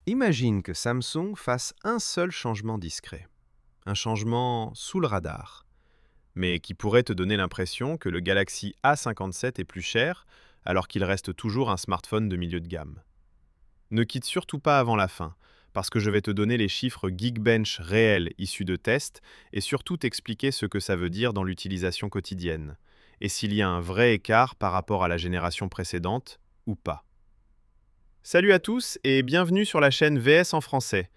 Imagine que Samsung fasse un seul changement discret, un changement sous le radar, mais qui pourrait te donner l'impression que le Galaxy A57 est plus cher alors qu'il reste toujours un smartphone de milieu de gamme. Ne quitte surtout pas avant la fin, parce que je vais te donner les chiffres Geekbench réels issus de tests et surtout t'expliquer ce que ça veut dire dans l'utilisation quotidienne, et s'il y a un vrai écart par rapport à la génération précédente ou pas. Salut à tous et bienvenue sur la chaîne VS en français.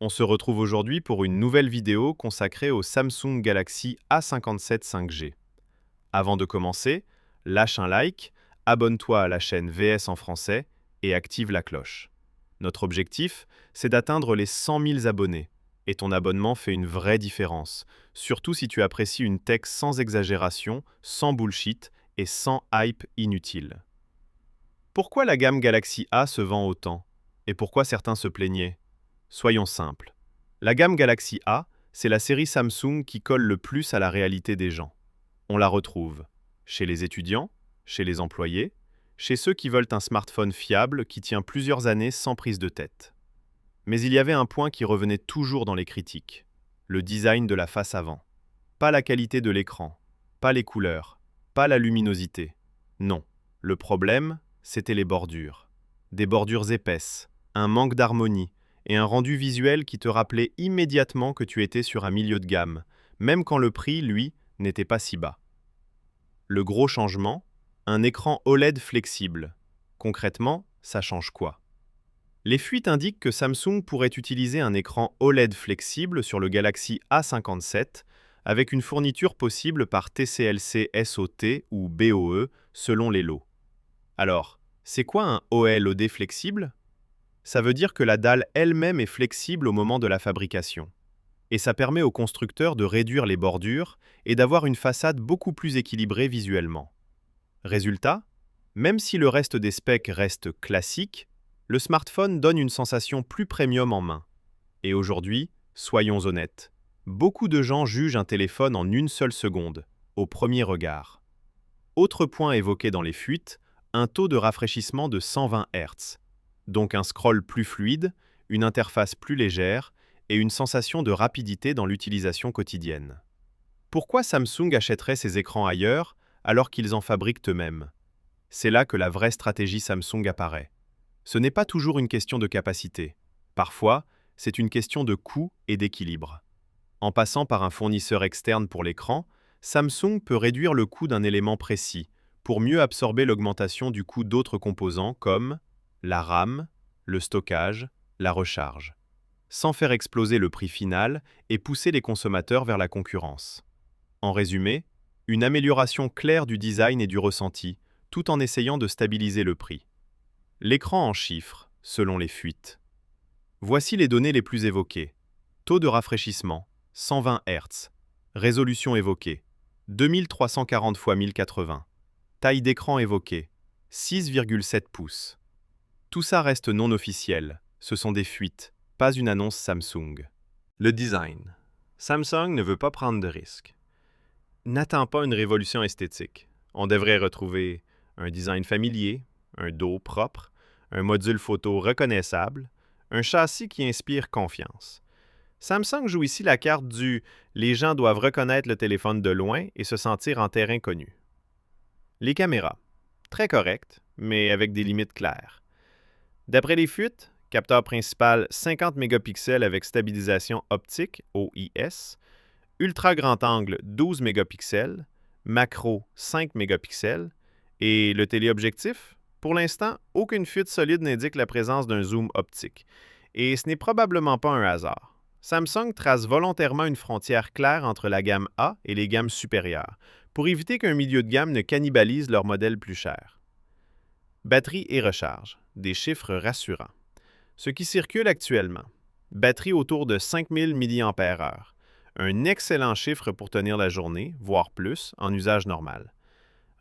On se retrouve aujourd'hui pour une nouvelle vidéo consacrée au Samsung Galaxy A57 5G. Avant de commencer, lâche un like, abonne-toi à la chaîne VS en français et active la cloche. Notre objectif, c'est d'atteindre les 100 000 abonnés. Et ton abonnement fait une vraie différence, surtout si tu apprécies une tech sans exagération, sans bullshit et sans hype inutile. Pourquoi la gamme Galaxy A se vend autant? Et pourquoi certains se plaignaient? Soyons simples. La gamme Galaxy A, c'est la série Samsung qui colle le plus à la réalité des gens. On la retrouve chez les étudiants, chez les employés, chez ceux qui veulent un smartphone fiable qui tient plusieurs années sans prise de tête. Mais il y avait un point qui revenait toujours dans les critiques, le design de la face avant. Pas la qualité de l'écran, pas les couleurs, pas la luminosité. Non, le problème, c'était les bordures. Des bordures épaisses, un manque d'harmonie et un rendu visuel qui te rappelait immédiatement que tu étais sur un milieu de gamme, même quand le prix, lui, n'était pas si bas. Le gros changement, un écran OLED flexible. Concrètement, ça change quoi? Les fuites indiquent que Samsung pourrait utiliser un écran OLED flexible sur le Galaxy A57 avec une fourniture possible par TCLC SOT ou BOE selon les lots. Alors, c'est quoi un OLED flexible? Ça veut dire que la dalle elle-même est flexible au moment de la fabrication. Et ça permet aux constructeurs de réduire les bordures et d'avoir une façade beaucoup plus équilibrée visuellement. Résultat, même si le reste des specs reste classique, le smartphone donne une sensation plus premium en main. Et aujourd'hui, soyons honnêtes, beaucoup de gens jugent un téléphone en une seule seconde, au premier regard. Autre point évoqué dans les fuites, un taux de rafraîchissement de 120 Hz, donc un scroll plus fluide, une interface plus légère et une sensation de rapidité dans l'utilisation quotidienne. Pourquoi Samsung achèterait ces écrans ailleurs alors qu'ils en fabriquent eux-mêmes? C'est là que la vraie stratégie Samsung apparaît. Ce n'est pas toujours une question de capacité. Parfois, c'est une question de coût et d'équilibre. En passant par un fournisseur externe pour l'écran, Samsung peut réduire le coût d'un élément précis pour mieux absorber l'augmentation du coût d'autres composants comme la RAM, le stockage, la recharge, sans faire exploser le prix final et pousser les consommateurs vers la concurrence. En résumé, une amélioration claire du design et du ressenti, tout en essayant de stabiliser le prix. L'écran en chiffres, selon les fuites. Voici les données les plus évoquées. Taux de rafraîchissement, 120 Hz. Résolution évoquée, 2340 x 1080. Taille d'écran évoquée, 6,7 pouces. Tout ça reste non officiel, ce sont des fuites, pas une annonce Samsung. Le design. Samsung ne veut pas prendre de risques. N'attends pas une révolution esthétique. On devrait retrouver un design familier, un dos propre, un module photo reconnaissable, un châssis qui inspire confiance. Samsung joue ici la carte du « les gens doivent reconnaître le téléphone de loin et se sentir en terrain connu ». Les caméras. Très correctes, mais avec des limites claires. D'après les fuites, capteur principal 50 mégapixels avec stabilisation optique OIS, ultra grand angle 12 mégapixels, macro 5 mégapixels et le téléobjectif? Pour l'instant, aucune fuite solide n'indique la présence d'un zoom optique. Et ce n'est probablement pas un hasard. Samsung trace volontairement une frontière claire entre la gamme A et les gammes supérieures, pour éviter qu'un milieu de gamme ne cannibalise leurs modèles plus chers. Batterie et recharge, des chiffres rassurants. Ce qui circule actuellement. Batterie autour de 5000 mAh. Un excellent chiffre pour tenir la journée, voire plus, en usage normal.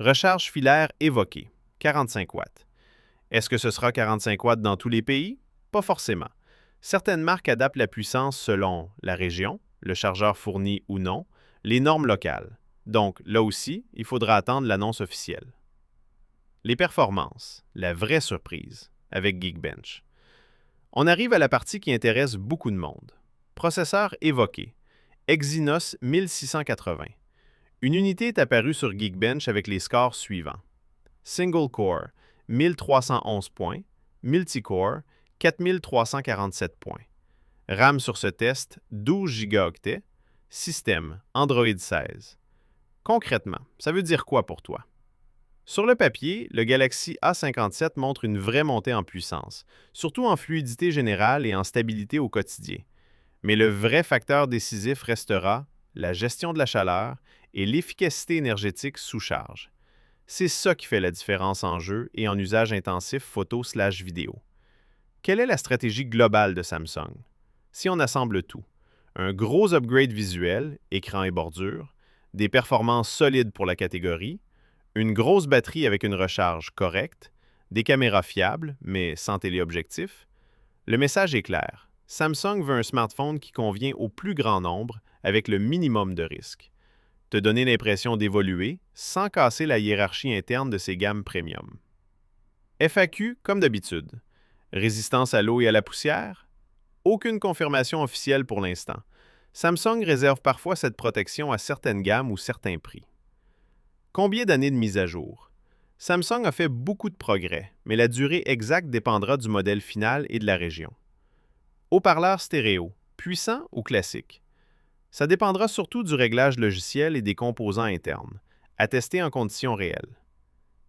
Recharge filaire évoquée, 45 watts. Est-ce que ce sera 45 watts dans tous les pays? Pas forcément. Certaines marques adaptent la puissance selon la région, le chargeur fourni ou non, les normes locales. Donc, là aussi, il faudra attendre l'annonce officielle. Les performances, la vraie surprise, avec Geekbench. On arrive à la partie qui intéresse beaucoup de monde. Processeur évoqué, Exynos 1680. Une unité est apparue sur Geekbench avec les scores suivants. Single Core, 1311 points. Multicore, 4347 points. RAM sur ce test, 12 Go. Système, Android 16. Concrètement, ça veut dire quoi pour toi? Sur le papier, le Galaxy A57 montre une vraie montée en puissance, surtout en fluidité générale et en stabilité au quotidien. Mais le vrai facteur décisif restera la gestion de la chaleur et l'efficacité énergétique sous charge. C'est ça qui fait la différence en jeu et en usage intensif photo/vidéo. Quelle est la stratégie globale de Samsung? Si on assemble tout, un gros upgrade visuel, écran et bordure, des performances solides pour la catégorie, une grosse batterie avec une recharge correcte, des caméras fiables, mais sans téléobjectif, le message est clair. Samsung veut un smartphone qui convient au plus grand nombre avec le minimum de risques. Te donner l'impression d'évoluer sans casser la hiérarchie interne de ses gammes premium. FAQ, comme d'habitude. Résistance à l'eau et à la poussière? Aucune confirmation officielle pour l'instant. Samsung réserve parfois cette protection à certaines gammes ou certains prix. Combien d'années de mise à jour? Samsung a fait beaucoup de progrès, mais la durée exacte dépendra du modèle final et de la région. Haut-parleur stéréo, puissant ou classique? Ça dépendra surtout du réglage logiciel et des composants internes, à tester en conditions réelles.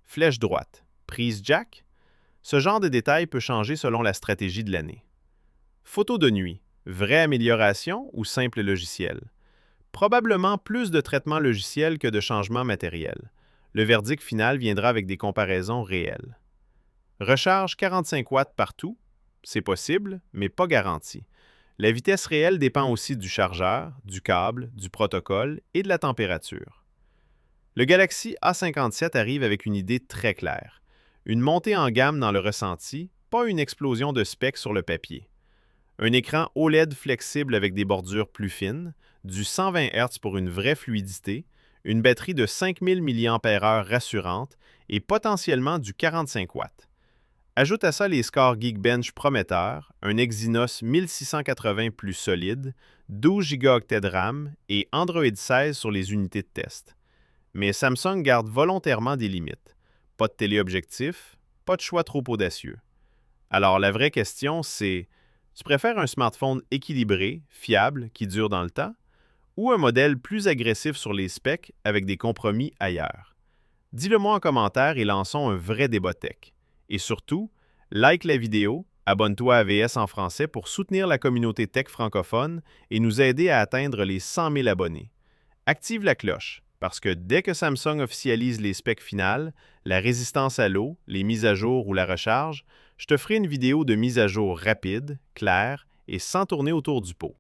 Flèche droite, prise jack? Ce genre de détail peut changer selon la stratégie de l'année. Photo de nuit, vraie amélioration ou simple logiciel? Probablement plus de traitements logiciels que de changements matériels. Le verdict final viendra avec des comparaisons réelles. Recharge 45 watts partout? C'est possible, mais pas garanti. La vitesse réelle dépend aussi du chargeur, du câble, du protocole et de la température. Le Galaxy A57 arrive avec une idée très claire. Une montée en gamme dans le ressenti, pas une explosion de specs sur le papier. Un écran OLED flexible avec des bordures plus fines, du 120 Hz pour une vraie fluidité, une batterie de 5000 mAh rassurante et potentiellement du 45 watts. Ajoute à ça les scores Geekbench prometteurs, un Exynos 1680 plus solide, 12 Go de RAM et Android 16 sur les unités de test. Mais Samsung garde volontairement des limites. Pas de téléobjectif, pas de choix trop audacieux. Alors la vraie question, c'est: tu préfères un smartphone équilibré, fiable, qui dure dans le temps, ou un modèle plus agressif sur les specs avec des compromis ailleurs? Dis-le-moi en commentaire et lançons un vrai débat tech. Et surtout, like la vidéo, abonne-toi à AVS en français pour soutenir la communauté tech francophone et nous aider à atteindre les 100 000 abonnés. Active la cloche, parce que dès que Samsung officialise les specs finales, la résistance à l'eau, les mises à jour ou la recharge, je te ferai une vidéo de mise à jour rapide, claire et sans tourner autour du pot.